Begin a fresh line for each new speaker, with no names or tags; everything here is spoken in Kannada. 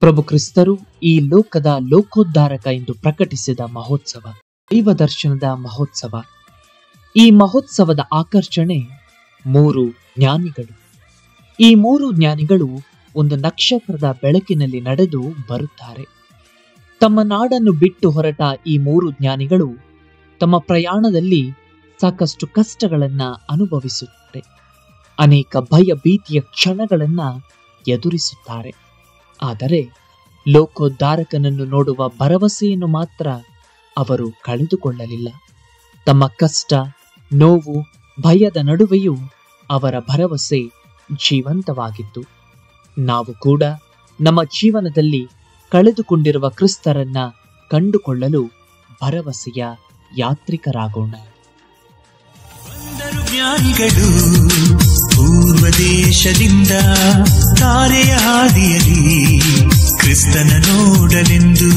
ಪ್ರಭು ಕ್ರಿಸ್ತರು ಈ ಲೋಕದ ಲೋಕೋದ್ಧಾರಕ ಎಂದು ಪ್ರಕಟಿಸಿದ ಮಹೋತ್ಸವ, ದೈವ ದರ್ಶನದ ಮಹೋತ್ಸವ. ಈ ಮಹೋತ್ಸವದ ಆಕರ್ಷಣೆ 3 ಜ್ಞಾನಿಗಳು. ಈ 3 ಜ್ಞಾನಿಗಳು ಒಂದು ನಕ್ಷತ್ರದ ಬೆಳಕಿನಲ್ಲಿ ನಡೆದು ಬರುತ್ತಾರೆ. ತಮ್ಮ ನಾಡನ್ನು ಬಿಟ್ಟು ಹೊರಟ ಈ 3 ಜ್ಞಾನಿಗಳು ತಮ್ಮ ಪ್ರಯಾಣದಲ್ಲಿ ಸಾಕಷ್ಟು ಕಷ್ಟಗಳನ್ನ ಅನುಭವಿಸುತ್ತಾರೆ. ಅನೇಕ ಭಯ ಭೀತಿಯ ಕ್ಷಣಗಳನ್ನ ಎದುರಿಸುತ್ತಾರೆ. ಆದರೆ ಲೋಕೋದ್ಧಾರಕನನ್ನು ನೋಡುವ ಭರವಸೆಯನ್ನು ಮಾತ್ರ ಅವರು ಕಳೆದುಕೊಳ್ಳಲಿಲ್ಲ. ತಮ್ಮ ಕಷ್ಟ, ನೋವು, ಭಯದ ನಡುವೆಯೂ ಅವರ ಭರವಸೆ ಜೀವಂತವಾಗಿತ್ತು. ನಾವು ಕೂಡ ನಮ್ಮ ಜೀವನದಲ್ಲಿ ಕಳೆದುಕೊಂಡಿರುವ ಕ್ರಿಸ್ತರನ್ನ ಕಂಡುಕೊಳ್ಳಲು ಭರವಸೆಯ ಯಾತ್ರಿಕರಾಗೋಣ.
ಜ್ಞಾನಿಗಳು ಪೂರ್ವ ದೇಶದಿಂದ ತಾರೆಯ ಹಾದಿಯಲ್ಲಿ ಕ್ರಿಸ್ತನ ನೋಡಲೆಂದು